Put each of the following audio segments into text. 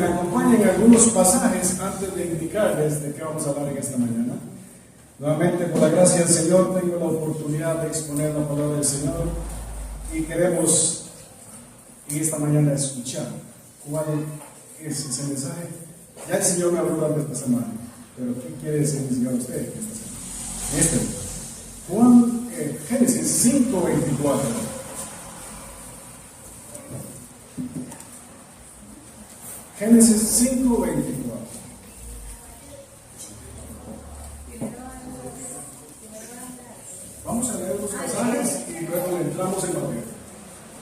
me acompañen algunos pasajes antes de indicarles de qué vamos a hablar en esta mañana. Nuevamente, por la gracia del Señor, tengo la oportunidad de exponer la palabra del Señor y queremos en esta mañana escuchar cuál es ese mensaje. Ya el Señor me habló durante esta semana, pero ¿qué quiere decir el Señor a usted esta semana? Génesis 5:24. Génesis 5:24. Vamos a leer los pasajes y luego entramos en materia.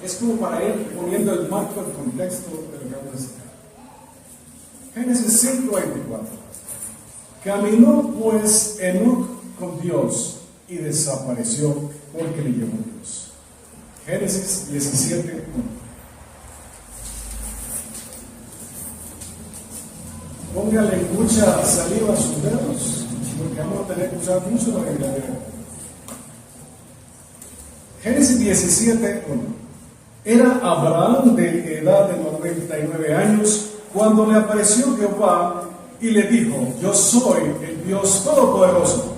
Es como para ir poniendo el marco, el contexto de lo que vamos a hacer. Génesis 5:24. Caminó pues Enoc con Dios y desapareció porque le llevó Dios. Génesis 17:1. Póngale mucha saliva a sus dedos, porque vamos a tener que usar mucho la Biblia. Génesis 17:1. Era Abraham de edad de 99 años cuando le apareció Jehová y le dijo: yo soy el Dios Todopoderoso,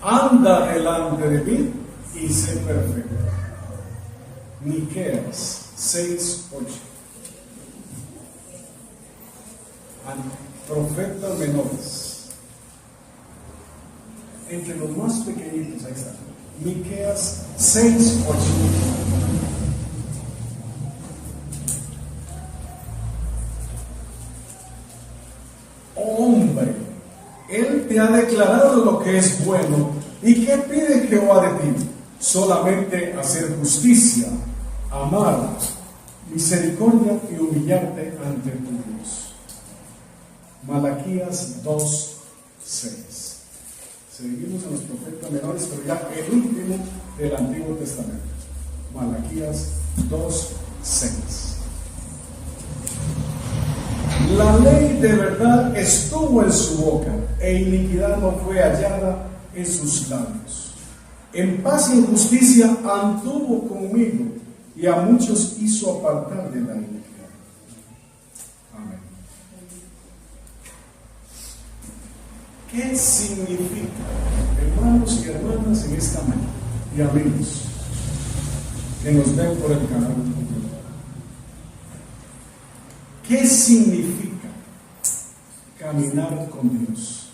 anda delante de mí y sé perfecto. Miqueas 6:8. Profetas menores, entre los más pequeñitos, ahí está. Miqueas 6:8. Hombre, Él te ha declarado lo que es bueno. ¿Y qué pide Jehová de ti? Solamente hacer justicia, amar, misericordia y humillarte ante tu Dios. Malaquías 2:6. Seguimos en los profetas menores, pero ya el último del Antiguo Testamento. Malaquías 2:6. La ley de verdad estuvo en su boca, e iniquidad no fue hallada en sus labios. En paz y en justicia anduvo conmigo, y a muchos hizo apartar de la iniquidad. Amén. ¿Qué significa, hermanos y hermanas, en esta mañana, y amigos que nos ven por el canal? ¿Qué significa caminar con Dios?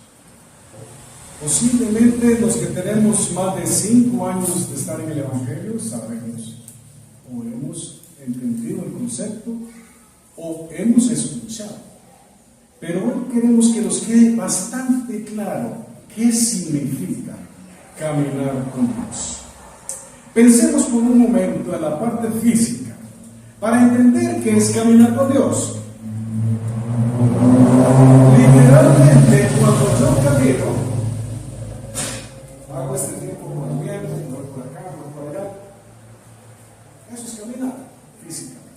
Posiblemente los que tenemos más de 5 años de estar en el Evangelio sabemos o hemos entendido el concepto o hemos escuchado. Pero hoy queremos que nos quede bastante claro qué significa caminar con Dios. Pensemos por un momento en la parte física para entender qué es caminar con Dios. Literalmente, cuando yo camino, hago este tiempo por el viento, voy por acá, voy por allá. Eso es caminar físicamente.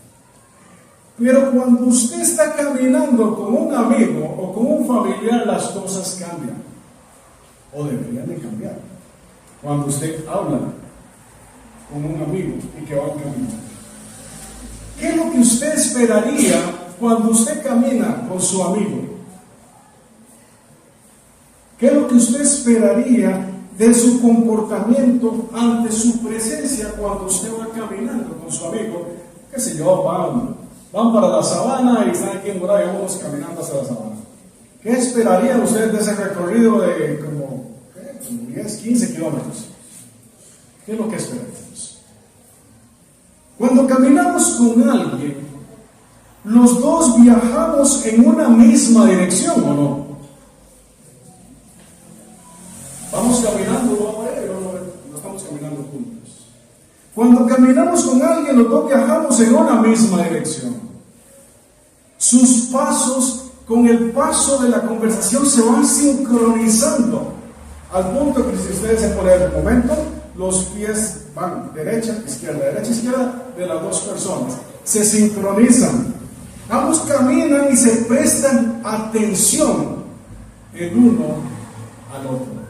Pero cuando usted está caminando con un amigo o con un familiar, las cosas cambian. O deberían de cambiar. Cuando usted habla con un amigo y que va caminando. ¿Qué es lo que usted esperaría cuando usted camina con su amigo? ¿Qué es lo que usted esperaría de su comportamiento ante su presencia cuando usted va caminando con su amigo? ¿Qué sé yo? Van para la sabana y están aquí en Morado y vamos caminando hacia la sabana. ¿Qué esperarían ustedes de ese recorrido de como 10, 15 kilómetros? ¿Qué es lo que esperamos? Cuando caminamos con alguien, los dos viajamos en una misma dirección, ¿o no? Vamos caminando, no estamos caminando juntos. Cuando caminamos con alguien, los dos viajamos en una misma dirección. Sus pasos con el paso de la conversación se van sincronizando, al punto que si ustedes se ponen en el momento, los pies van derecha, izquierda de las dos personas, se sincronizan. Ambos caminan y se prestan atención el uno al otro.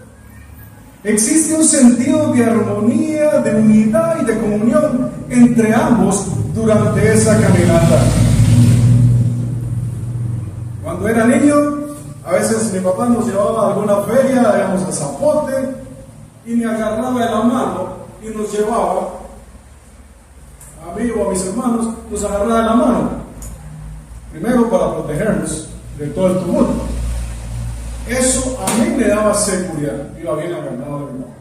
Existe un sentido de armonía, de unidad y de comunión entre ambos durante esa caminata. Cuando era niño, a veces mi papá nos llevaba a alguna feria, íbamos a Zapote, y me agarraba de la mano y nos llevaba, a mí o a mis hermanos, nos agarraba de la mano. Primero para protegernos de todo el tumulto. Eso a mí me daba seguridad. Iba bien agarrado de mi mano.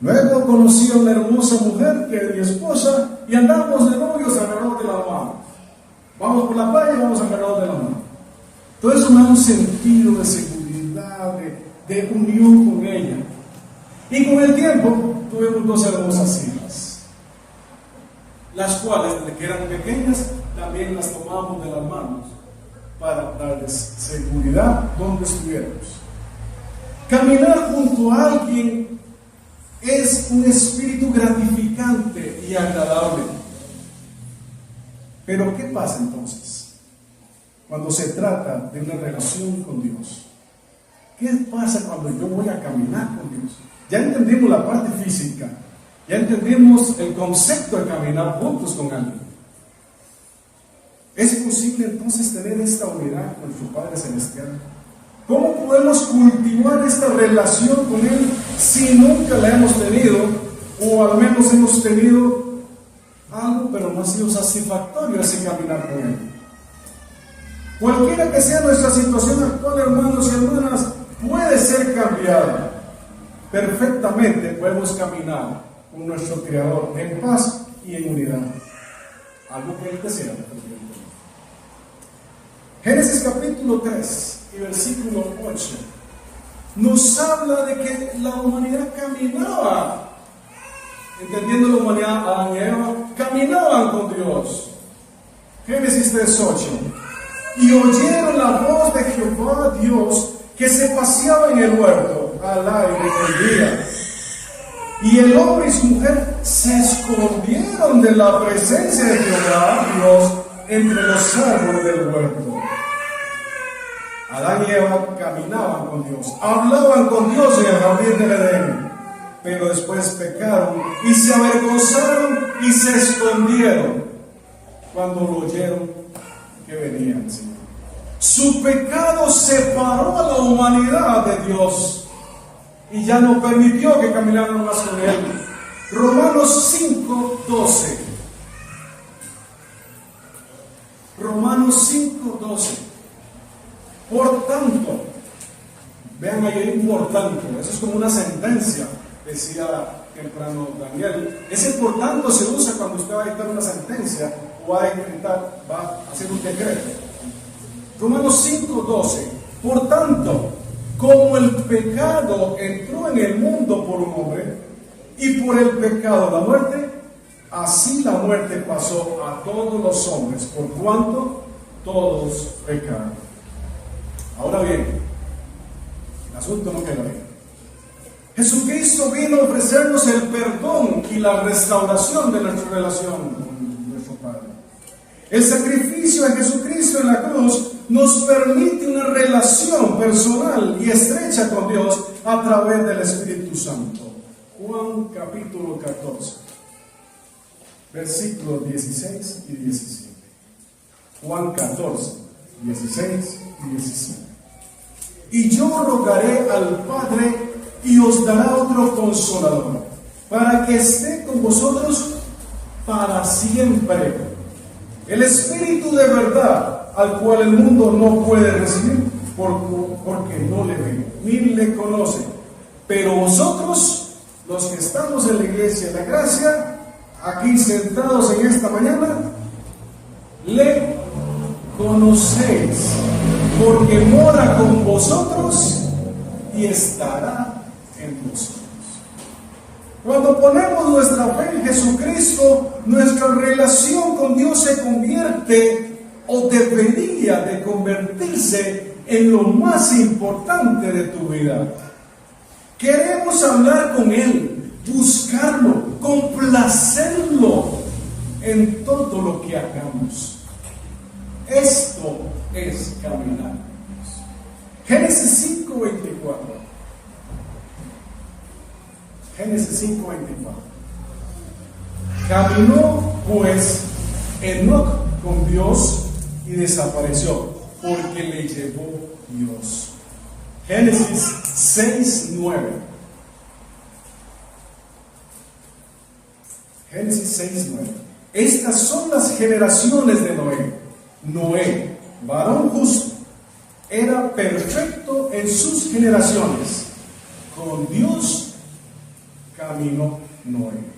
Luego conocí a una hermosa mujer que es mi esposa y andábamos de novios agarrados de la mano. Vamos por la playa y vamos agarrados de la mano. Todo eso me da un sentido de seguridad, de unión con ella. Y con el tiempo tuvimos dos hermosas hijas, las cuales, desde que eran pequeñas, también las tomábamos de las manos para darles seguridad donde estuviéramos. Caminar junto a alguien es un espíritu gratificante y agradable. Pero ¿qué pasa entonces cuando se trata de una relación con Dios? ¿Qué pasa cuando yo voy a caminar con Dios? Ya entendimos la parte física, ya entendimos el concepto de caminar juntos con alguien. ¿Es posible entonces tener esta unidad con nuestro Padre Celestial? ¿Cómo podemos cultivar esta relación con Él si nunca la hemos tenido, o al menos hemos tenido algo, pero no ha sido satisfactorio ese caminar con Él? Cualquiera que sea nuestra situación actual, hermanos y hermanas, puede ser cambiada. Perfectamente podemos caminar con nuestro Creador en paz y en unidad. Algo que Él desea. Génesis capítulo 3 y versículo 8 nos habla de que la humanidad caminaba, entendiendo la humanidad, Adán y Eva caminaban con Dios. Génesis 3:8. Y oyeron la voz de Jehová Dios que se paseaba en el huerto al aire del día. Y el hombre y su mujer se escondieron de la presencia de Jehová Dios entre los árboles del huerto. Adán y Eva caminaban con Dios, hablaban con Dios en el jardín del Edén, pero después pecaron y se avergonzaron y se escondieron cuando lo oyeron que venía el Señor. Su pecado separó a la humanidad de Dios y ya no permitió que caminaran más con Él. Romanos 5:12. Romanos 5:12. Por tanto, vean ahí, por tanto, eso es como una sentencia, decía temprano Daniel. Ese por tanto se usa cuando usted va a dictar una sentencia o va a hacer un decreto. Romanos 5:12. Por tanto, como el pecado entró en el mundo por un hombre, y por el pecado la muerte, así la muerte pasó a todos los hombres, por cuanto todos pecaron. Ahora bien, el asunto no queda ahí. Jesucristo vino a ofrecernos el perdón y la restauración de nuestra relación con nuestro Padre. El sacrificio de Jesucristo en la cruz nos permite una relación personal y estrecha con Dios a través del Espíritu Santo. Juan capítulo 14, versículos 16 y 17. Juan 14, 16 y 17. Y yo rogaré al Padre y os dará otro consolador, para que esté con vosotros para siempre. El Espíritu de verdad, al cual el mundo no puede recibir, porque no le ve, ni le conoce. Pero vosotros, los que estamos en la iglesia de la gracia, aquí sentados en esta mañana, le conocéis, porque mora con vosotros y estará en vosotros. Cuando ponemos nuestra fe en Jesucristo, nuestra relación con Dios se convierte, o debería de convertirse, en lo más importante de tu vida. Queremos hablar con Él, buscarlo, complacerlo en todo lo que hagamos. Esto es caminar. Génesis 5:24. Génesis 5:24. Caminó pues Enoc con Dios y desapareció porque le llevó Dios. Génesis 6:9. Génesis 6:9. Estas son las generaciones de Noé. Noé, varón justo, era perfecto en sus generaciones. Con Dios caminó Noé.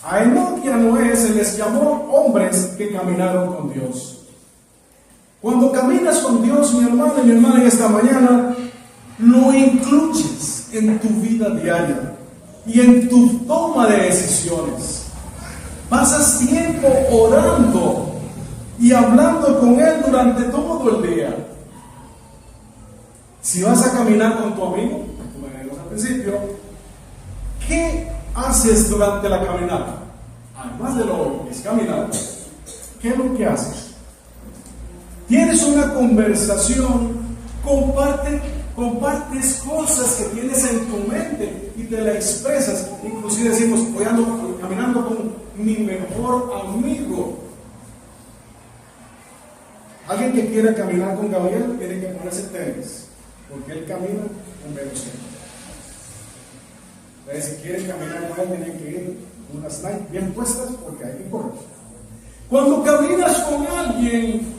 A Enoc y a Noé se les llamó hombres que caminaron con Dios. Cuando caminas con Dios, mi hermano y mi hermana, esta mañana, lo incluyes en tu vida diaria y en tu toma de decisiones. Pasas tiempo orando y hablando con Él durante todo el día. Si vas a caminar con tu amigo, como dijimos al principio, ¿qué haces durante la caminata? Además de lo que es caminar, ¿qué es lo que haces? Tienes una conversación, compartes cosas que tienes en tu mente y te la expresas. Inclusive decimos, voy caminando con mi mejor amigo. Alguien que quiera caminar con Gabriel tiene que ponerse tenis, porque él camina con velocidad. Entonces, si quieren caminar con él, tienen que ir con unas Nike bien puestas, porque hay que correr. Cuando caminas con alguien,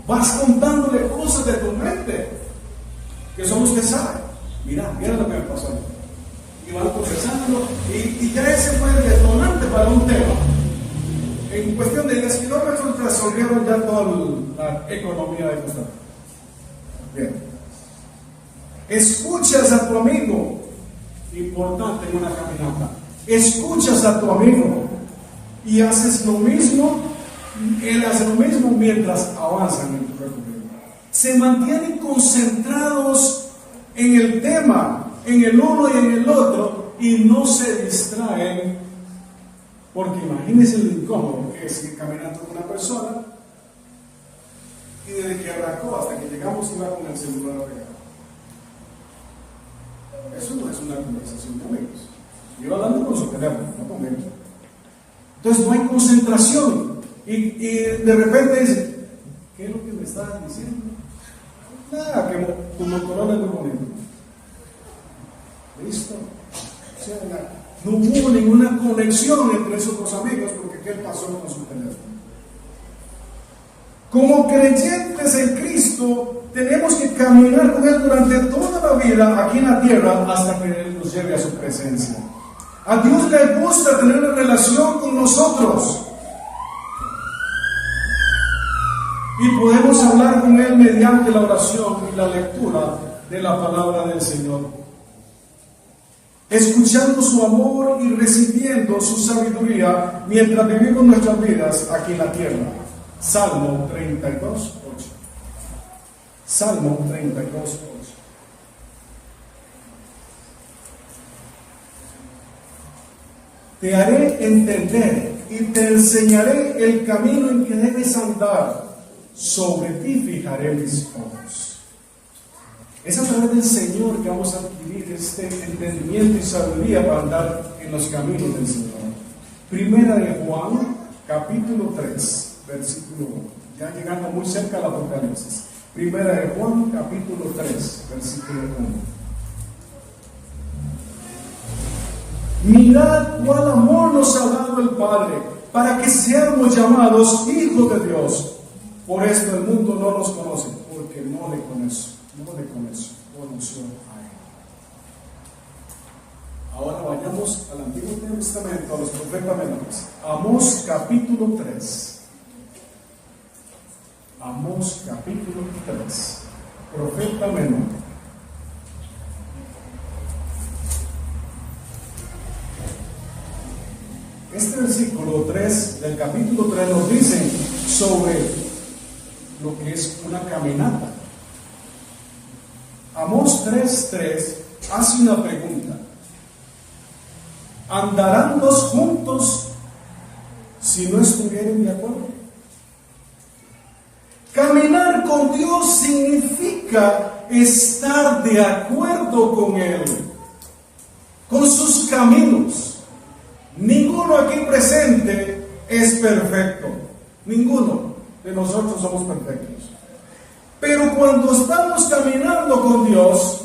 vas contándole cosas de tu mente, que son los que saben. Mira lo que me pasó. Y van conversando, y ya ese fue el detonante para un tema. En cuestión de 10 kilómetros resolvieron ya toda la economía de Costa Rica. Bien. Escuchas a tu amigo, importante en una caminata. Escuchas a tu amigo y haces lo mismo. Él hace lo mismo mientras avanzan en tu recorrido. Se mantienen concentrados en el tema, en el uno y en el otro, y no se distraen, porque imagínense lo incómodo que es ir caminando con una persona y desde que arrancó hasta que llegamos iba con el celular pegado. Eso no es una conversación de amigos. Yo hablando con su teléfono, no conmigo. Entonces no hay concentración. Y de repente dice, ¿qué es lo que me estás diciendo? Nada, que tu Motorola es muy bonito. ¿Listo? O sea, no hubo ninguna conexión entre esos dos amigos, porque ¿qué pasó con su teléfono? Como creyentes en Cristo, tenemos que caminar con Él durante toda la vida aquí en la tierra hasta que Él nos lleve a su presencia. A Dios le gusta tener una relación con nosotros. Y podemos hablar con Él mediante la oración y la lectura de la palabra del Señor, escuchando su amor y recibiendo su sabiduría mientras vivimos nuestras vidas aquí en la tierra. Salmo 32:8. Salmo 32:8. Te haré entender y te enseñaré el camino en que debes andar. Sobre ti fijaré mis ojos. Es a través del Señor que vamos a adquirir este entendimiento y sabiduría para andar en los caminos del Señor. Primera de Juan, capítulo 3, versículo 1. Ya llegando muy cerca al Apocalipsis. Primera de Juan, capítulo 3, versículo 1. Mirad cuál amor nos ha dado el Padre, para que seamos llamados hijos de Dios. Por esto el mundo no nos conoce, porque no le conoció a Él. Ahora vayamos al Antiguo Testamento, a los profetas menores. Amós capítulo 3. Amós capítulo 3. Profeta menor. Este versículo 3 del capítulo 3 nos dice sobre lo que es una caminata. Amós 3:3 hace una pregunta: ¿andarán dos juntos si no estuvieren de acuerdo? Caminar con Dios significa estar de acuerdo con Él, con sus caminos. Ninguno aquí presente es perfecto. Ninguno de nosotros somos perfectos. Pero cuando estamos caminando con Dios,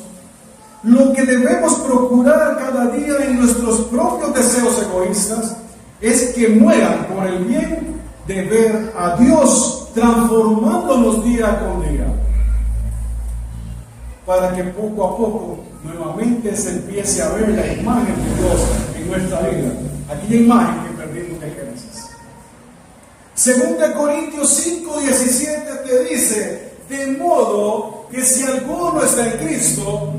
lo que debemos procurar cada día en nuestros propios deseos egoístas es que mueran por el bien de ver a Dios transformándonos día con día, para que poco a poco nuevamente se empiece a ver la imagen de Dios en nuestra vida, aquella imagen que perdimos de Génesis. 2 Corintios 5:17 te dice: de modo que si alguno está en Cristo,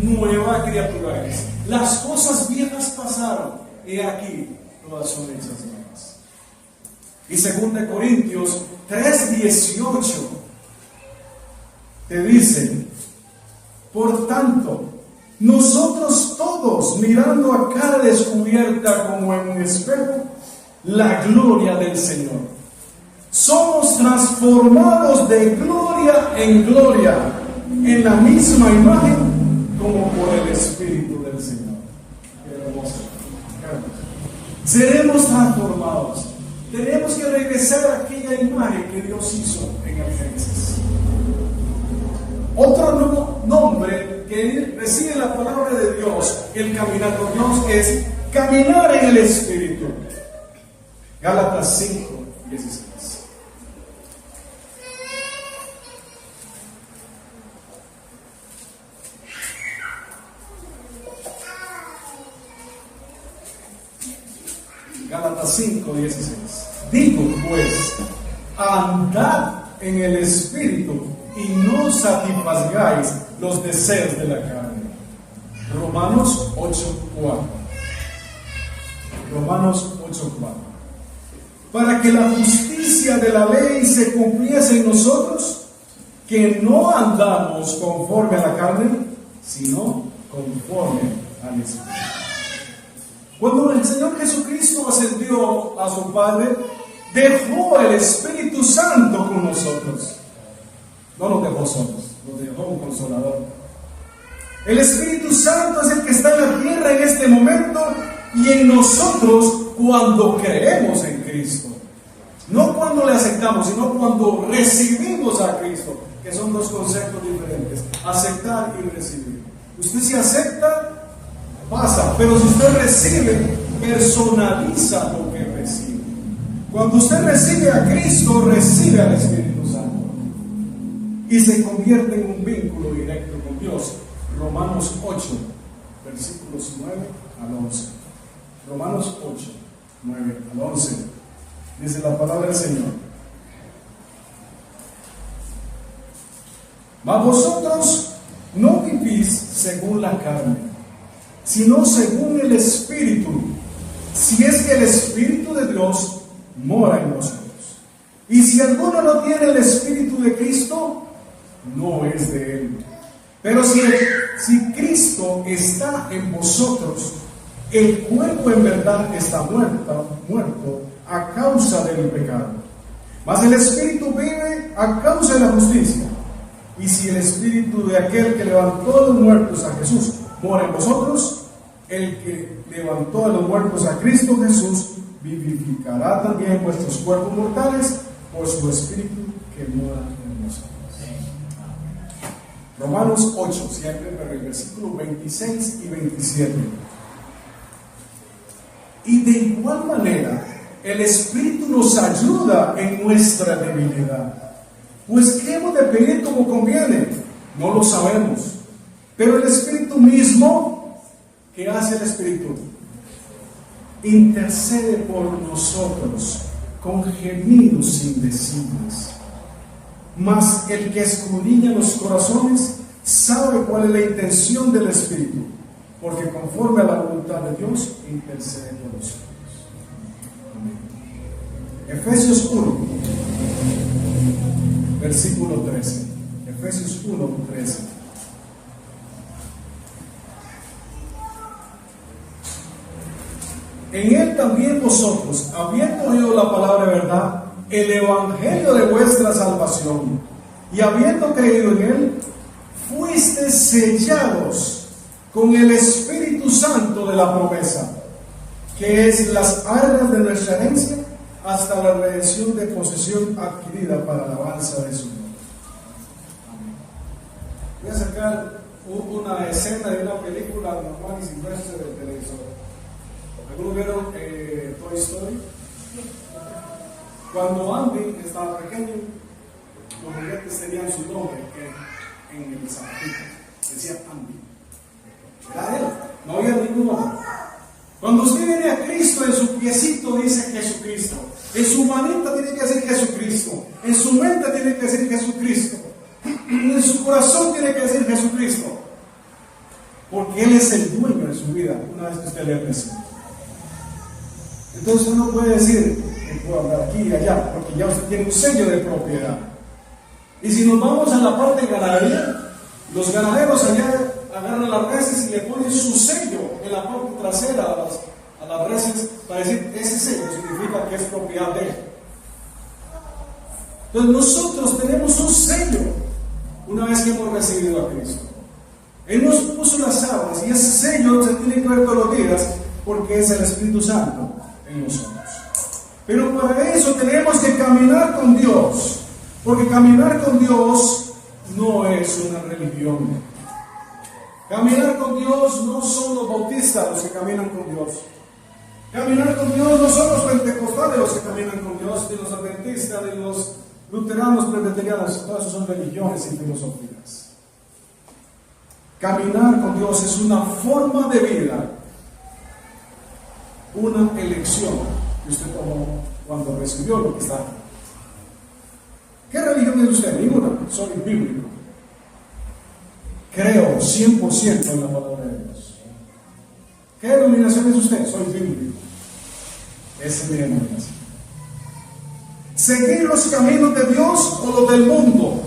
nueva criatura es. Las cosas viejas pasaron, he aquí, todas son hechas nuevas. Y 2 Corintios 3:18 te dice: por tanto, nosotros todos, mirando a cara descubierta como en un espejo la gloria del Señor, somos transformados de gloria en gloria en la misma imagen como por el Espíritu del Señor. Qué hermoso. Seremos transformados. Tenemos que regresar a aquella imagen que Dios hizo en el Génesis. Otro nombre que recibe la palabra de Dios, el caminar con Dios, es caminar en el Espíritu. Gálatas 5:16. Gálatas 5:16. Digo pues, andad en el Espíritu y no satisfagáis los deseos de la carne. Romanos 8:4. Romanos 8:4. Para que la justicia de la ley se cumpliese en nosotros, que no andamos conforme a la carne, sino conforme al Espíritu. Cuando el Señor Jesucristo ascendió a su Padre, dejó el Espíritu Santo con nosotros. No nos dejó solos, nos dejó un consolador. El Espíritu Santo es el que está en la tierra en este momento y en nosotros cuando creemos en Cristo. No cuando le aceptamos, sino cuando recibimos a Cristo, que son dos conceptos diferentes: aceptar y recibir. Usted se acepta, pasa, pero si usted recibe, personaliza lo que recibe. Cuando usted recibe a Cristo, recibe al Espíritu Santo y se convierte en un vínculo directo con Dios. Romanos 8, versículos 9 al 11. Romanos 8, 9 al 11. Dice la palabra del Señor: mas vosotros no vivís según la carne, sino según el Espíritu, si es que el Espíritu de Dios mora en nosotros. Y si alguno no tiene el Espíritu de Cristo, no es de él. Pero si Cristo está en vosotros, el cuerpo en verdad está muerto a causa del pecado, mas el Espíritu vive a causa de la justicia. Y si el Espíritu de aquel que levantó a los muertos a Jesús mora en vosotros, el que levantó a los muertos a Cristo Jesús vivificará también vuestros cuerpos mortales por su Espíritu que mora en nosotros. Romanos 8, siempre, pero el versículo 26 y 27. Y de igual manera, el Espíritu nos ayuda en nuestra debilidad. Pues ¿qué hemos de pedir como conviene? No lo sabemos. Pero el Espíritu mismo, ¿qué hace el Espíritu? Intercede por nosotros con gemidos indecibles. Mas el que escudriña los corazones sabe cuál es la intención del Espíritu, porque conforme a la voluntad de Dios intercede por nosotros. Efesios 1, versículo 13. Efesios 1, 13. En él también vosotros, habiendo oído la palabra de verdad, el evangelio de vuestra salvación, y habiendo creído en él, fuisteis sellados con el Espíritu Santo de la promesa, que es las arras de nuestra herencia hasta la redención de posesión adquirida para la alabanza de su nombre. Amén. Voy a sacar una escena de una película normal y silvestre del televisor. ¿Algunos vieron Toy Story? Cuando Andy estaba pequeño, los juguetes tenían su nombre en el zapatito. Decía Andy. Era él, no había ningún nombre. Cuando usted viene a Cristo, en su piecito dice Jesucristo. En su manita tiene que decir Jesucristo. En su mente tiene que decir Jesucristo. En su corazón tiene que decir Jesucristo. Porque Él es el dueño de su vida, una vez que usted le presenta. Entonces uno puede decir que puedo hablar aquí y allá, porque ya usted tiene un sello de propiedad. Y si nos vamos a la parte ganadera, los ganaderos allá agarran las reses y le ponen su sello en la parte trasera a las reses para decir, ese sello significa que es propiedad de él. Entonces nosotros tenemos un sello una vez que hemos recibido a Cristo. Él nos puso las aguas y ese sello se tiene que ver todos los días porque es el Espíritu Santo en nosotros. Pero para eso tenemos que caminar con Dios, porque caminar con Dios no es una religión. Caminar con Dios no son los bautistas los que caminan con Dios. Caminar con Dios no son los pentecostales los que caminan con Dios, ni los adventistas, ni los luteranos, presbiterianos. Todas esas son religiones y filosofías. Caminar con Dios es una forma de vida, una elección que usted tomó cuando recibió lo que está aquí. ¿Qué religión es usted? Ninguna. Soy bíblico. Creo 100% en la palabra de Dios. ¿Qué denominación es usted? Soy bíblico. Esa es mi denominación. ¿Seguir los caminos de Dios o los del mundo?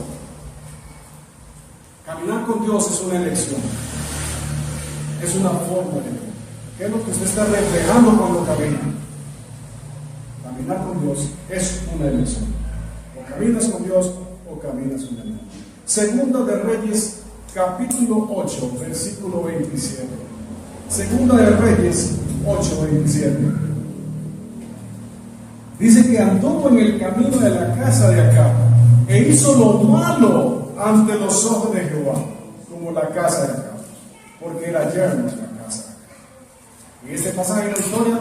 Caminar con Dios es una elección. Es una forma de vida. ¿Qué es lo que usted está reflejando cuando camina? Caminar con Dios es una elección. O caminas con Dios o caminas con Él. Segunda de Reyes, capítulo 8, versículo 27. Segunda de Reyes 8, 27. Dice que anduvo en el camino de la casa de Acab e hizo lo malo ante los ojos de Jehová, como la casa de Acab, porque era yerno de la casa de Acab. Y este pasaje en la historia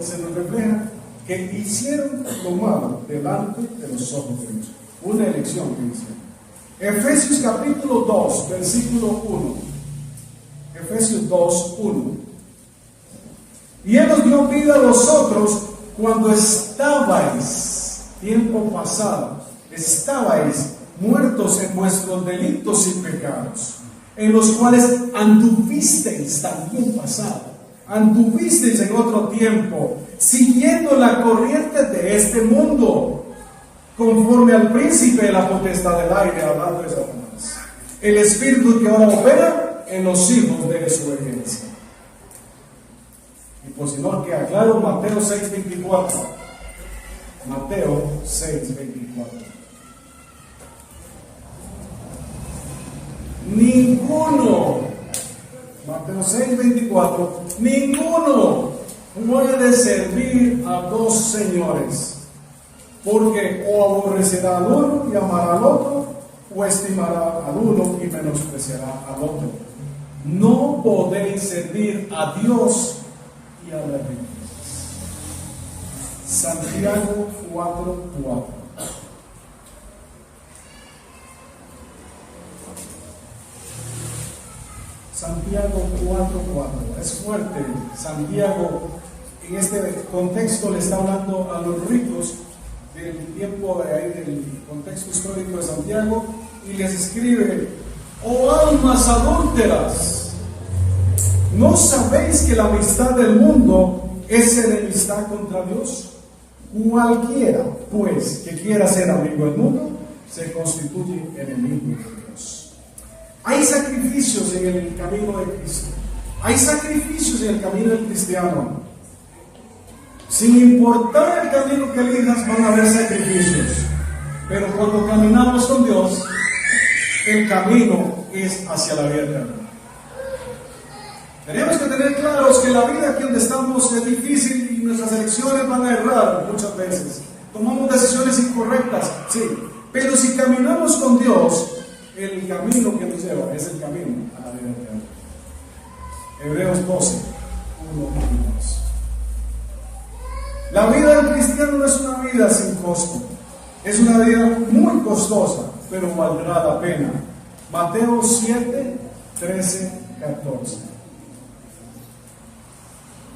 se nos refleja que hicieron lo malo delante de los ojos de Dios. Una elección que hicieron. Efesios capítulo 2, versículo 1. Efesios 2, 1. Y Él os dio vida a vosotros cuando estabais, tiempo pasado, estabais muertos en vuestros delitos y pecados, en los cuales anduvisteis también pasado, anduvisteis en otro tiempo, siguiendo la corriente de este mundo, conforme al príncipe de la potestad del aire, hablando de Satanás, el espíritu que ahora opera en los hijos de desobediencia. Y por si no queda claro, Mateo 6:24. Mateo 6:24. Ninguno, Mateo 6:24, ninguno puede servir a dos señores, porque o aborrecerá al uno y amará al otro, o estimará al uno y menospreciará al otro. No podéis servir a Dios y a las riquezas. Santiago 4:4. Santiago 4:4. Es fuerte. Santiago en este contexto le está hablando a los ricos del tiempo de ahí, del contexto histórico de Santiago, y les escribe: oh almas adúlteras, ¿no sabéis que la amistad del mundo es enemistad contra Dios? Cualquiera, pues, que quiera ser amigo del mundo, se constituye enemigo de Dios. Hay sacrificios en el camino de Cristo. Hay sacrificios en el camino del cristiano. Sin importar el camino que elijas, van a haber sacrificios. Pero cuando caminamos con Dios, el camino es hacia la vida eterna. Tenemos que tener claros que la vida aquí donde estamos es difícil y nuestras elecciones van a errar muchas veces. Tomamos decisiones incorrectas, sí. Pero si caminamos con Dios, el camino que nos lleva es el camino a la vida eterna. Hebreos 12, 1 y 2. La vida del cristiano no es una vida sin costo. Es una vida muy costosa, pero valdrá la pena. Mateo 7, 13, 14.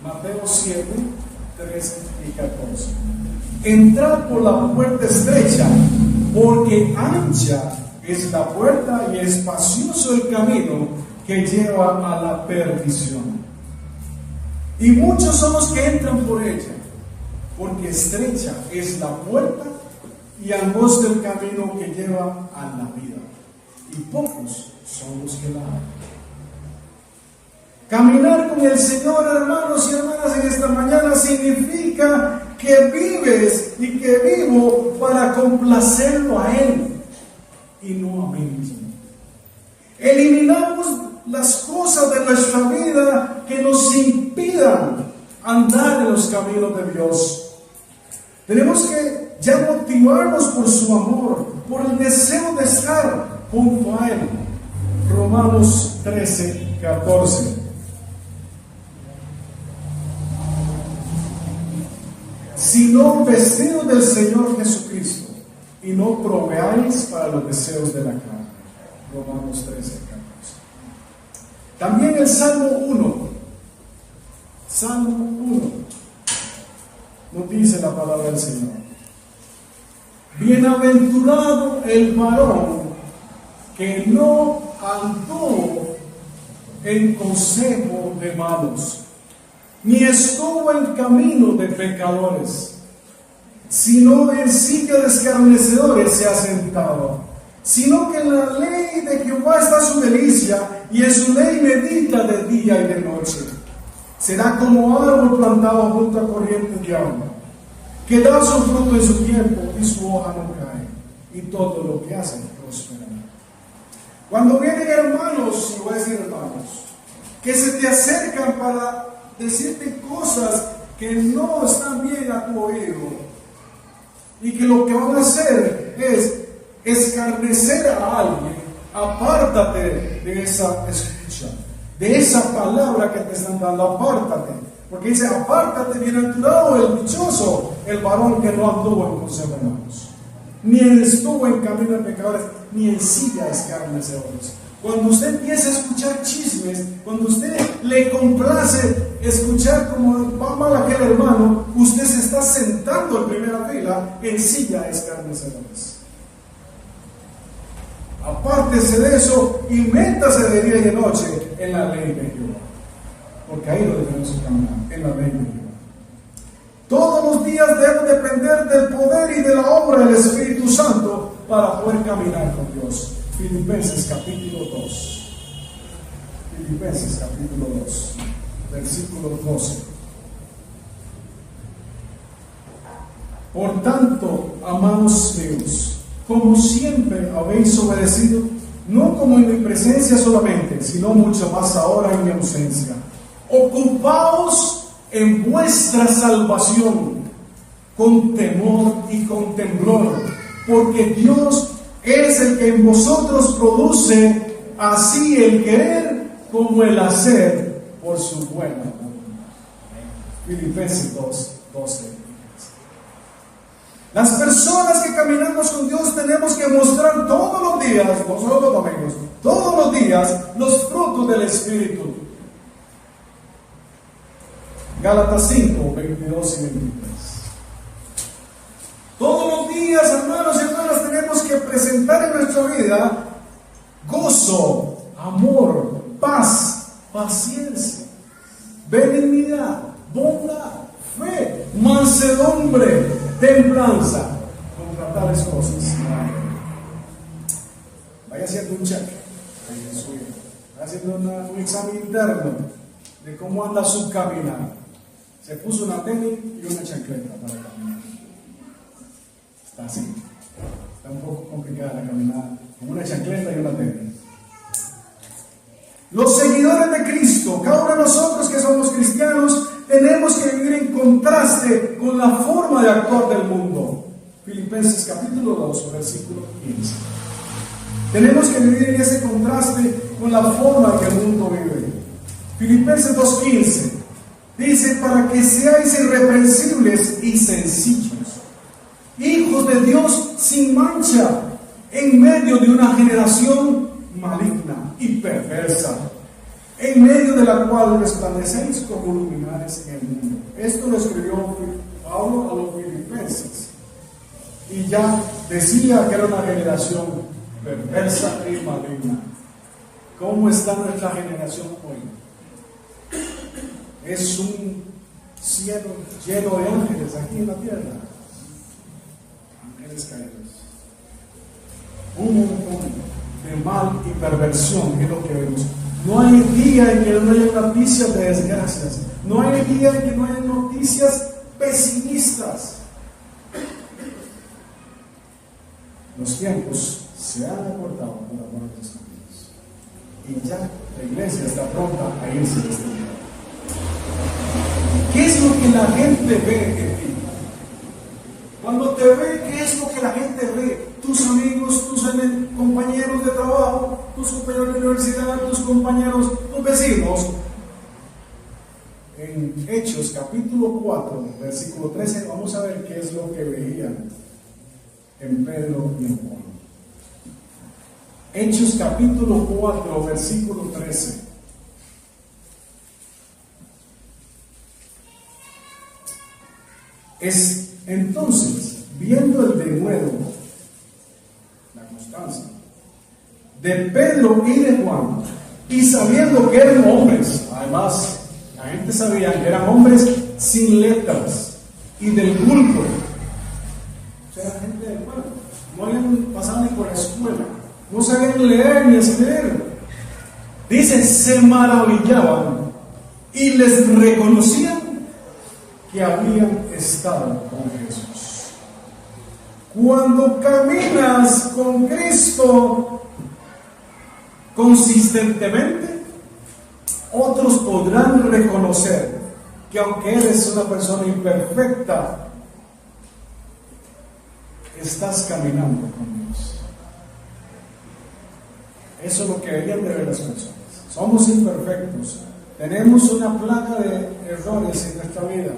Mateo 7, 13 y 14. Entrad por la puerta estrecha, porque ancha es la puerta y espacioso el camino que lleva a la perdición. Y muchos son los que entran por ella, porque estrecha es la puerta y angosto el camino que lleva a la vida, y pocos son los que la abren. Caminar con el Señor, hermanos y hermanas, en esta mañana significa que vives y que vivo para complacerlo a Él y no a mí mismo. Eliminamos las cosas de nuestra vida que nos impidan andar en los caminos de Dios. Tenemos que ya motivarnos por su amor, por el deseo de estar junto a Él. Romanos 13, 14. Sino vestidos del Señor Jesucristo, y no proveáis para los deseos de la carne. Romanos 13, 14. También el Salmo 1. Salmo 1. Nos dice la palabra del Señor. Bienaventurado el varón que no andó en consejo de malos, ni estuvo en camino de pecadores, sino en silla de escarnecedores se ha sentado, sino que en la ley de Jehová está su delicia, y en su ley medita de día y de noche. Será como árbol plantado junto a corrientes de agua, que da su fruto en su tiempo, y su hoja no cae, y todo lo que hace prosperará. Cuando vienen hermanos, y voy a decir hermanos, que se te acercan para decirte cosas que no están bien a tu oído, y que lo que van a hacer es escarnecer a alguien, apártate de esa escucha, de esa palabra que te están dando, apártate, porque dice: apártate, bienaventurado el dichoso, el varón que no anduvo en consejo de malos, ni estuvo en camino de pecadores, ni en silla de escarnecedores. Cuando usted empieza a escuchar chismes, cuando usted le complace escuchar cómo va mal aquel hermano, usted se está sentando en primera fila en silla de escarnecedores. Apártese de eso y métase de día y de noche en la ley de Jehová, porque ahí lo debemos caminar, en la ley de Jehová. Todos los días debemos depender del poder y de la obra del Espíritu Santo para poder caminar con Dios. Filipenses capítulo 2. Filipenses capítulo 2, versículo 12. Por tanto, amados míos, como siempre habéis obedecido, no como en mi presencia solamente, sino mucho más ahora en mi ausencia, ocupaos en vuestra salvación con temor y con temblor, porque Dios es el que en vosotros produce así el querer como el hacer por su buena voluntad. Filipenses 2, 12. Las personas que caminamos con Dios tenemos que mostrar todos los días, no solo los domingos, todos los días, los frutos del Espíritu. Gálatas 5, 22 y 23. Todos los días, hermanos y hermanas, tenemos que presentar en nuestra vida gozo, amor, paz, paciencia, benignidad, bondad, fe, mansedumbre, templanza. Contra tales cosas vaya haciendo un cheque, vaya haciendo un examen interno de cómo anda su caminar. Se puso una tenis y una chancleta para caminar. Está así. Está un poco complicada la caminada, con una chancleta y una tenis. Los seguidores de Cristo, cada uno de nosotros que contraste con la forma de actuar del mundo. Filipenses capítulo 2, versículo 15. Tenemos que vivir en ese contraste con la forma que el mundo vive. Filipenses 2:15 dice: para que seáis irreprensibles y sencillos, hijos de Dios sin mancha, en medio de una generación maligna y perversa, en medio de la cual resplandecéis como luminares en el mundo. Esto lo escribió Pablo a los filipenses, y ya decía que era una generación perversa y maligna. ¿Cómo está nuestra generación hoy? Es un cielo lleno de ángeles aquí en la tierra, ángeles caídos. Un montón de mal y perversión es lo que vemos. No hay día en que no haya noticias de desgracias, no hay día en que no haya noticias pesimistas. Los tiempos se han acortado por amor de Jesús, y ya la iglesia está pronta a irse de este mundo. ¿Qué es lo que la gente ve en ti? Cuando te ve, ¿qué es lo que la gente ve? Tus amigos, tus compañeros de trabajo, tus compañeros de universidad, tus compañeros, tus vecinos. En Hechos capítulo 4, versículo 13, vamos a ver qué es lo que veían en Pedro y en Juan. Hechos capítulo 4, versículo 13. Entonces, viendo el denuedo, la constancia de Pedro y de Juan, y sabiendo que eran hombres, además la gente sabía que eran hombres sin letras y del vulgo, o sea, gente del pueblo, no habían pasado ni por la escuela, no sabían leer ni escribir. Dice, se maravillaban y les reconocían que habían estado con Jesús. Cuando caminas con Cristo consistentemente, otros podrán reconocer que aunque eres una persona imperfecta, estás caminando con Dios. Eso es lo que deberían de ver las personas. Somos imperfectos, tenemos una plaga de errores en nuestra vida,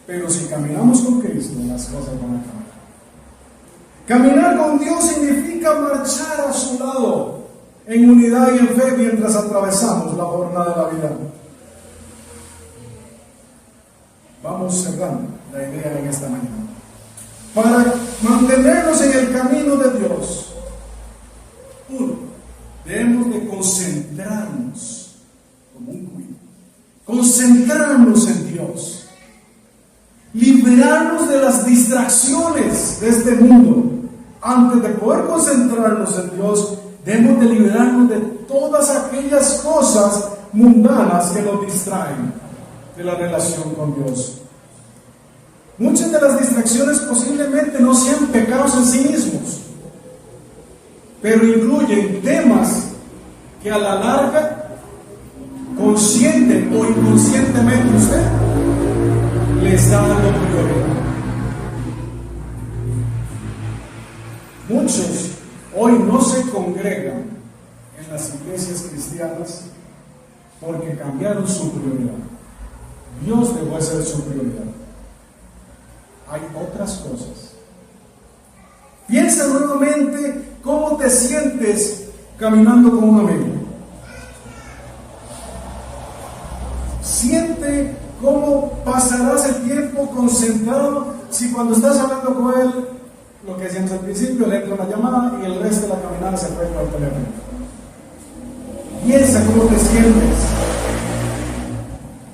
pero si caminamos con Cristo, las cosas van a cambiar. Caminar con Dios significa marchar a su lado en unidad y en fe mientras atravesamos la jornada de la vida. Vamos cerrando la idea en esta mañana. Para mantenernos en el camino de Dios, uno, debemos de concentrarnos como un cuido, concentrarnos en Dios, liberarnos de las distracciones de este mundo. Antes de poder concentrarnos en Dios, debemos de liberarnos de todas aquellas cosas mundanas que nos distraen de la relación con Dios. Muchas de las distracciones posiblemente no sean pecados en sí mismos, pero incluyen temas que a la larga, consciente o inconscientemente, usted le está dando prioridad. Muchos hoy no se congregan en las iglesias cristianas porque cambiaron su prioridad. Dios dejó de ser su prioridad. Hay otras cosas. Piensa nuevamente cómo te sientes caminando con un amigo. Siente cómo pasarás el tiempo concentrado si cuando estás hablando con él, lo que decíamos al principio, le entra una llamada y el resto de la caminada se fue con el teléfono. Piensa cómo te sientes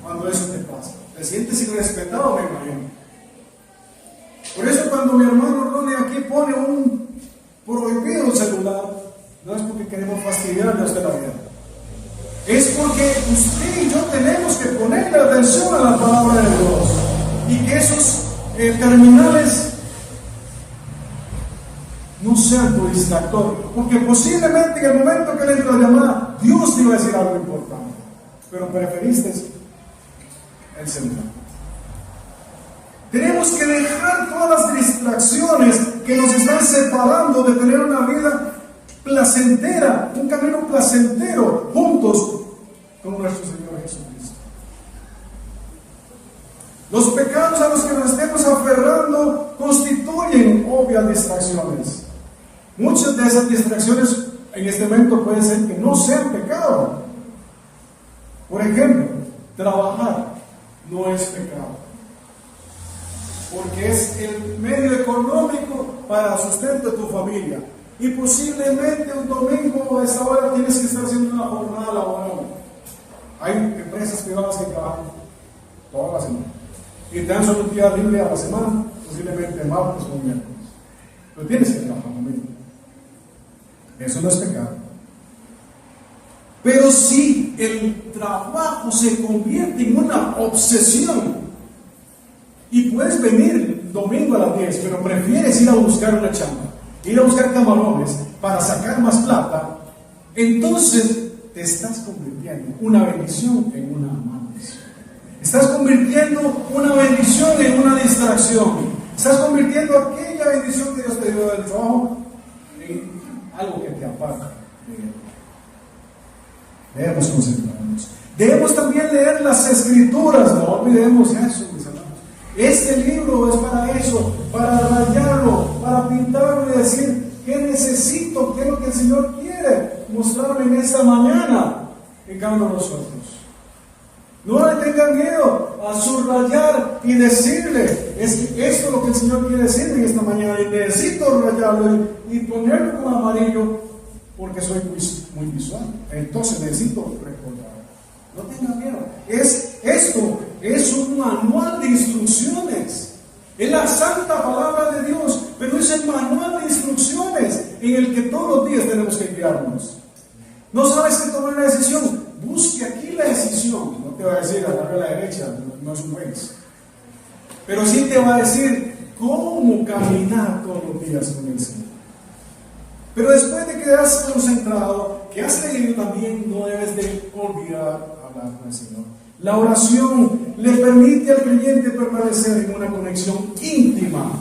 cuando eso te pasa. Te sientes irrespetado, me imagino. Por eso cuando mi hermano Ronnie aquí pone un prohibido celular, no es porque queremos fastidiarle a usted la vida, es porque usted y yo tenemos que ponerle atención a la palabra de Dios, y que esos terminales no sean tu distractor, porque posiblemente en el momento que le entra la llamada, Dios te iba a decir algo importante, pero preferiste el celular. Tenemos que dejar todas las distracciones que nos están separando de tener una vida placentera, un camino placentero, juntos con nuestro Señor Jesucristo. Los pecados a los que nos estemos aferrando constituyen obvias distracciones. Muchas de esas distracciones en este momento pueden ser que no sean pecado. Por ejemplo, trabajar no es pecado, porque es el medio económico para el sustento de tu familia. Y posiblemente un domingo a esa hora tienes que estar haciendo una jornada laboral. Hay empresas privadas que trabajan toda la semana y te dan solo un día libre a la semana, posiblemente martes o miércoles. Pero tienes que trabajar domingo. Eso no es pecado. Pero si el trabajo se convierte en una obsesión y puedes venir domingo a las 10, pero prefieres ir a buscar una chamba, ir a buscar camarones para sacar más plata, entonces te estás convirtiendo una bendición en una maldición. Estás convirtiendo una bendición en una distracción. Estás convirtiendo aquella bendición que Dios te dio del trabajo en algo que te aparta de Él. Debemos concentrarnos. Debemos también leer las Escrituras. No olvidemos eso, mis hermanos. Este libro es para eso, para rayarlo, para pintarlo y decir qué necesito, qué es lo que el Señor quiere mostrarme en esta mañana en cada uno de nosotros. No le tengan miedo a subrayar y decirle, es que esto es lo que el Señor quiere decirme en esta mañana y necesito rayarlo y ponerlo con amarillo porque soy muy visual. Entonces necesito recordar. No tengan miedo. Esto es un manual de instrucciones. Es la santa palabra de Dios, pero es el manual de instrucciones en el que todos los días tenemos que guiarnos. No sabes qué tomar una decisión, busque aquí la decisión. No te va a decir agarra a la derecha, no es un Waze. Pero sí te va a decir cómo caminar todos los días con el Señor. Pero después de que has concentrado, que has leído también, no debes de olvidar hablar con el Señor. La oración le permite al creyente permanecer en una conexión íntima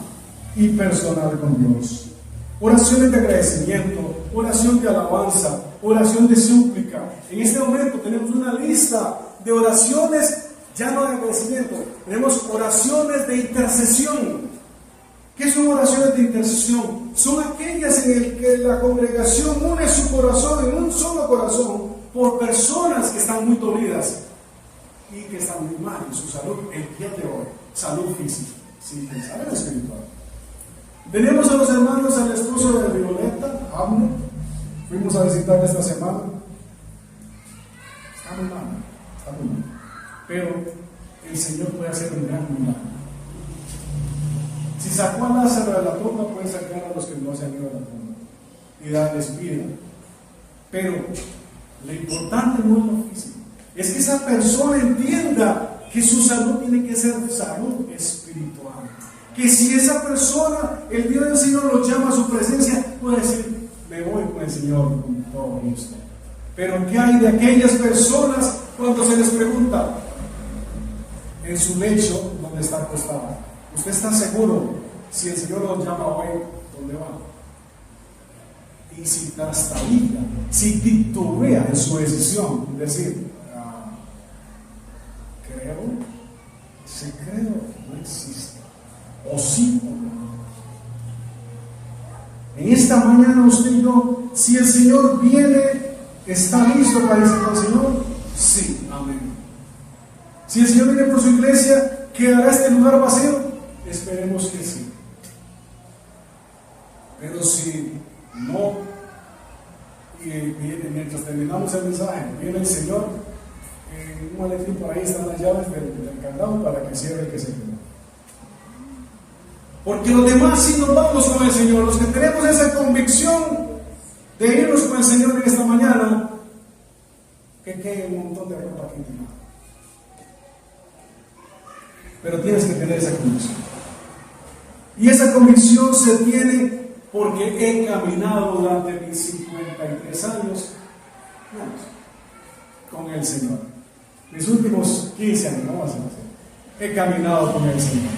y personal con Dios. Oraciones de agradecimiento, oración de alabanza, oración de súplica. En este momento tenemos una lista de oraciones, ya no de agradecimiento, tenemos oraciones de intercesión. ¿Qué son oraciones de intercesión? Son aquellas en las que la congregación une su corazón en un solo corazón por personas que están muy dolidas y que están muy mal en su salud el día de hoy, salud física, sin pensar en lo espiritual. Tenemos a los hermanos, al esposo de Violeta, Abner, fuimos a visitarle esta semana. Está muy mal, pero el Señor puede hacer un gran milagro. Si sacó a Lázaro de la tumba, puede sacar a los que no se han ido a la tumba y darles vida. Pero lo importante no es lo físico, es que esa persona entienda que su salud tiene que ser salud espiritual. Que si esa persona, el día del Señor lo llama a su presencia, puede decir, me voy con el Señor con todo gusto. Pero ¿qué hay de aquellas personas cuando se les pregunta en su lecho donde está acostada? ¿Usted está seguro si el Señor lo llama hoy, dónde va? Y si trastabilla, si titubea en su decisión, es decir, creo, ese creo no existe, o sí o no. En esta mañana usted y yo, si el Señor viene, ¿está listo para decir al Señor? Sí, amén. Si el Señor viene por su iglesia, ¿quedará este lugar vacío? Esperemos que sí. Pero si no, y mientras terminamos el mensaje, viene el Señor, en un maletín por ahí están las llaves del candado para que cierre el que se quedó. Porque los demás sí nos vamos con el Señor, los que tenemos esa convicción de irnos con el Señor en esta mañana, que quede un montón de ropa aquí tirada. Pero tienes que tener esa convicción. Y esa convicción se tiene porque he caminado durante mis 53 años con el Señor. Mis últimos 15 años, no más. he caminado con el Señor.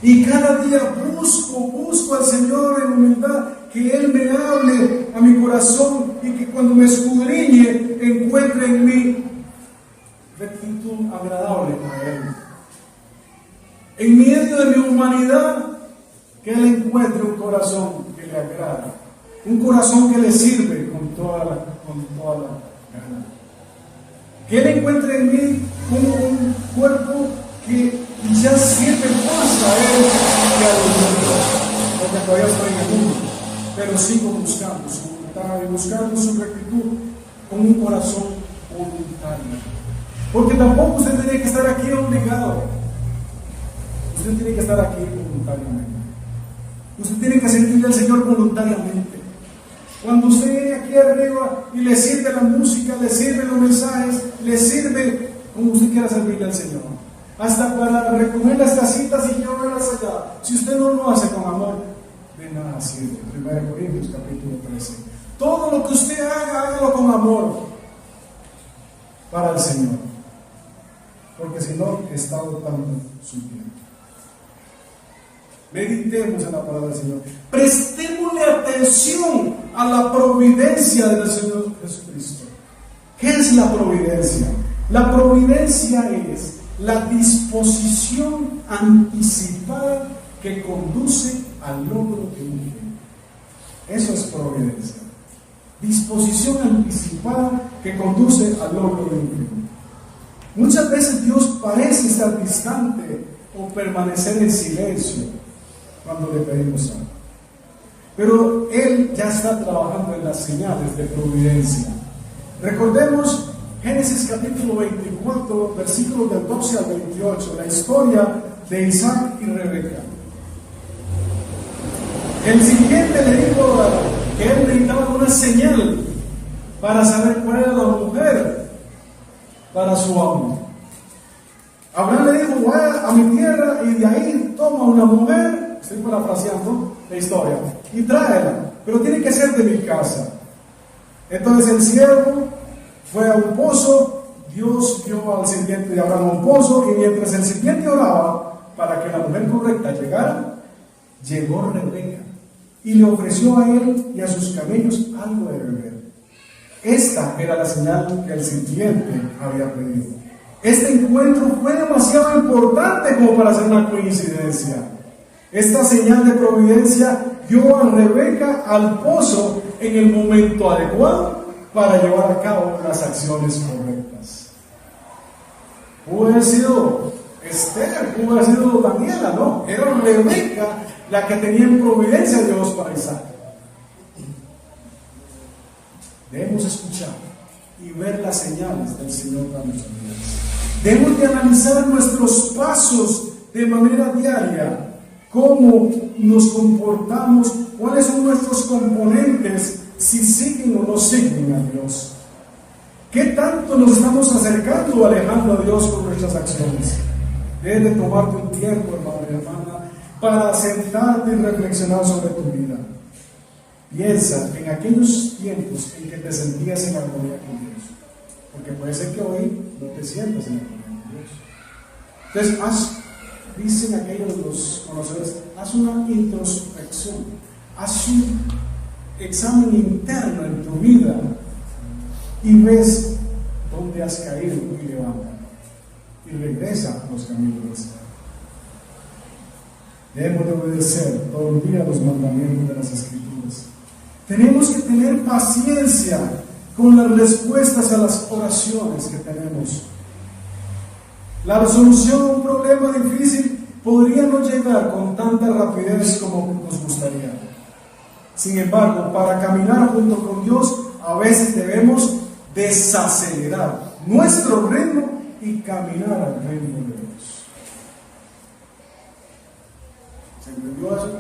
Y cada día busco al Señor en humildad, que Él me hable a mi corazón y que cuando me escudriñe encuentre en mí rectitud agradable a Él. En medio de mi humanidad, que Él encuentre un corazón que le agrada, un corazón que le sirve con toda la gana. Que Él encuentre en mí un cuerpo que ya sirve más a Él que a los demás, porque todavía estoy en el mundo, pero sigo buscando su voluntad y buscando su rectitud con un corazón voluntario. Porque tampoco usted tiene que estar aquí obligado. Usted tiene que estar aquí voluntariamente. Usted tiene que servirle al Señor voluntariamente. Cuando usted viene aquí arriba y le sirve la música, le sirve los mensajes, le sirve como usted quiera servirle al Señor. Hasta para recoger las tacitas y llevarlas allá. Si usted no lo hace con amor, de nada sirve. 1 Corintios capítulo 13. Todo lo que usted haga, hágalo con amor para el Señor. Porque si no, está botando su tiempo. Meditemos en la palabra del Señor. Prestémosle atención a la providencia del Señor Jesucristo. ¿Qué es la providencia? La providencia es la disposición anticipada que conduce al logro de un fin. Eso es providencia. Disposición anticipada que conduce al logro de un fin. Muchas veces Dios parece estar distante o permanecer en silencio cuando le pedimos algo. Pero Él ya está trabajando en las señales de providencia. Recordemos Génesis capítulo 24, versículos del 12 al 28, la historia de Isaac y Rebeca. El siguiente le dijo que él necesitaba una señal para saber cuál era la mujer para su amo. Abraham le dijo: vaya a mi tierra y de ahí toma una mujer, estoy parafraseando la historia, y tráela, pero tiene que ser de mi casa. Entonces el siervo fue a un pozo, Dios dio al sirviente de Abraham un pozo, y mientras el sirviente oraba para que la mujer correcta llegara, llegó Rebeca y le ofreció a él y a sus camellos algo de beber. Esta era la señal que el sirviente había pedido. Este encuentro fue demasiado importante como para ser una coincidencia. Esta señal de providencia dio a Rebeca al pozo en el momento adecuado para llevar a cabo las acciones correctas. Pudo haber sido Esther, pudo haber sido Daniela, no, era Rebeca la que tenía en providencia de Dios para Isaac. Debemos escuchar y ver las señales del Señor para nuestras vidas. Debemos de analizar nuestros pasos de manera diaria, cómo nos comportamos, cuáles son nuestros componentes, si siguen o no siguen a Dios. ¿Qué tanto nos estamos acercando o alejando a Dios con nuestras acciones? Debes de tomarte un tiempo, hermano y hermana, para sentarte y reflexionar sobre tu vida. Piensa en aquellos tiempos en que te sentías en armonía con Dios, porque puede ser que hoy no te sientas en armonía con Dios. Entonces, dicen aquellos los conocedores, haz una introspección, haz un examen interno en tu vida y ves dónde has caído y levanta y regresa a los caminos del Señor. Debemos de obedecer todo el día los mandamientos de las Escrituras. Tenemos que tener paciencia con las respuestas a las oraciones que tenemos. La resolución de un problema difícil podría no llegar con tanta rapidez como nos gustaría. Sin embargo, para caminar junto con Dios, a veces debemos desacelerar nuestro ritmo y caminar al ritmo de Dios. ¿Se entendió eso?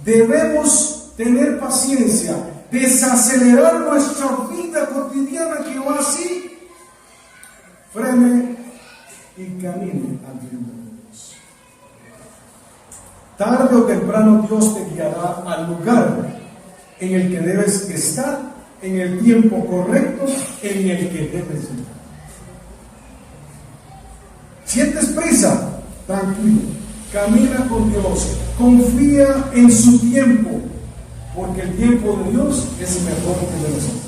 Debemos tener paciencia, desacelerar nuestra vida cotidiana que va así, frene y camine al ritmo de Dios. Tarde o temprano Dios te guiará al lugar en el que debes estar, en el tiempo correcto, en el que debes estar. Si tranquilo, camina con Dios, confía en su tiempo, porque el tiempo de Dios es mejor que el de nosotros.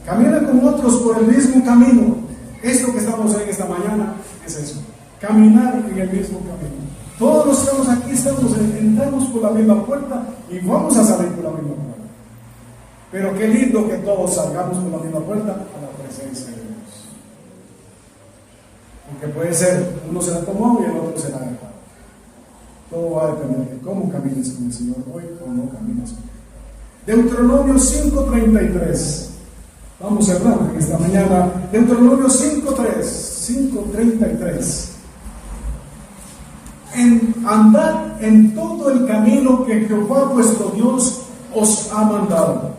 Camina con otros por el mismo camino. Esto que estamos en esta mañana es eso, caminar en el mismo camino. Todos los que estamos aquí entramos por la misma puerta y vamos a salir por la misma puerta. Pero qué lindo que todos salgamos por la misma puerta a la presencia de Dios. Porque puede ser, uno será tomado y el otro será dejado. Todo va a depender de cómo camines con el Señor hoy o no camines con Él. Deuteronomio 5:33. Vamos a hablar en esta mañana. Deuteronomio 5:33. Andad en todo el camino que Jehová vuestro Dios os ha mandado,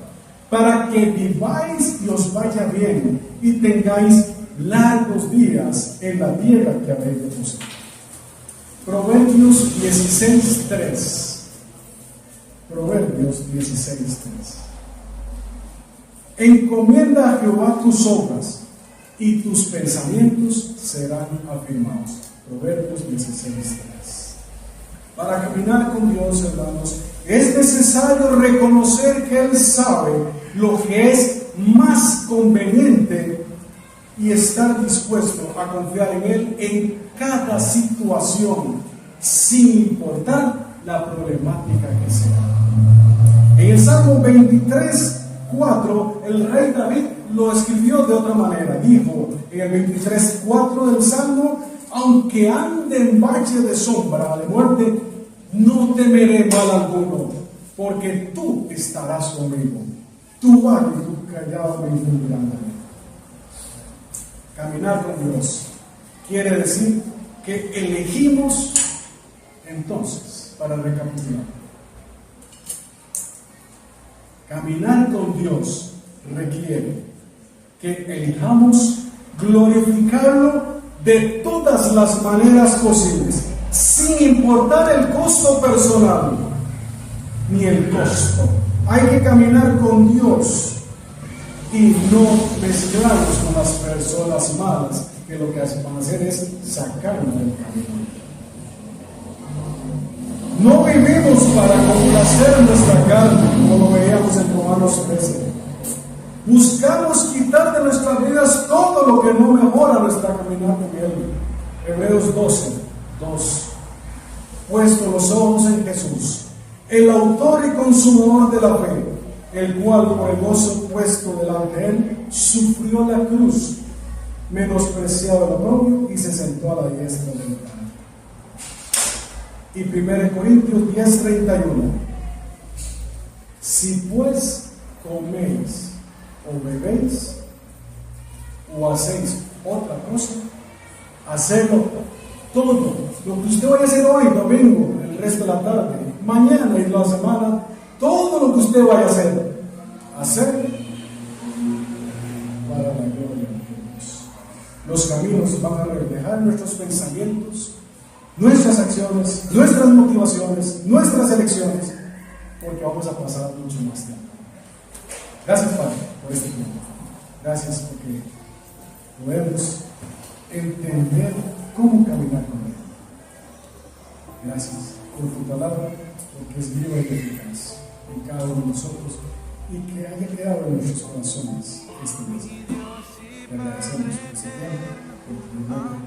para que viváis y os vaya bien, y tengáis largos días en la tierra que habéis de poseer. Proverbios 16:3. Proverbios 16:3. Encomienda a Jehová tus obras, y tus pensamientos serán afirmados. Proverbios 16:3. Para caminar con Dios, hermanos, es necesario reconocer que Él sabe lo que es más conveniente y estar dispuesto a confiar en Él en cada situación, sin importar la problemática que sea. En el Salmo 23:4, el rey David lo escribió de otra manera. Dijo en el 23:4 del Salmo: aunque ande en valle de sombra de muerte, no temeré mal alguno, porque tú estarás conmigo. Tu vara y tu callado me infundirán. Caminar con Dios quiere decir que elegimos, entonces, para recapitular, caminar con Dios requiere que elijamos glorificarlo de todas las maneras posibles, sin importar el costo personal ni el costo. Hay que caminar con Dios y no mezclarnos con las personas malas, que lo que van a hacer es sacarnos del camino. No vivimos para complacer nuestra carne, como lo veíamos en Romanos 13. Buscamos quitar de nuestras vidas todo lo que no mejora nuestra caminata con Él. Hebreos 12:2. Puesto los ojos en Jesús, el autor y consumador de la fe, el cual por el gozo puesto delante de Él sufrió la cruz, menospreciado el oprobio, y se sentó a la diestra del Padre. Y 1 Corintios 10:31. Si pues coméis o bebéis o hacéis otra cosa, hacedlo todo. Lo que usted vaya a hacer hoy, domingo, el resto de la tarde, mañana y la semana, todo lo que usted vaya a hacer, para la gloria de Dios. Los caminos van a reflejar nuestros pensamientos, nuestras acciones, nuestras motivaciones, nuestras elecciones, porque vamos a pasar mucho más tiempo. Gracias, Padre, por este tiempo. Gracias porque podemos entender cómo caminar con Él. Gracias por tu palabra, porque es viva y eficaz en cada uno de nosotros y que haya quedado en nuestros corazones este mensaje. Te agradecemos por ese tiempo, por tu nombre.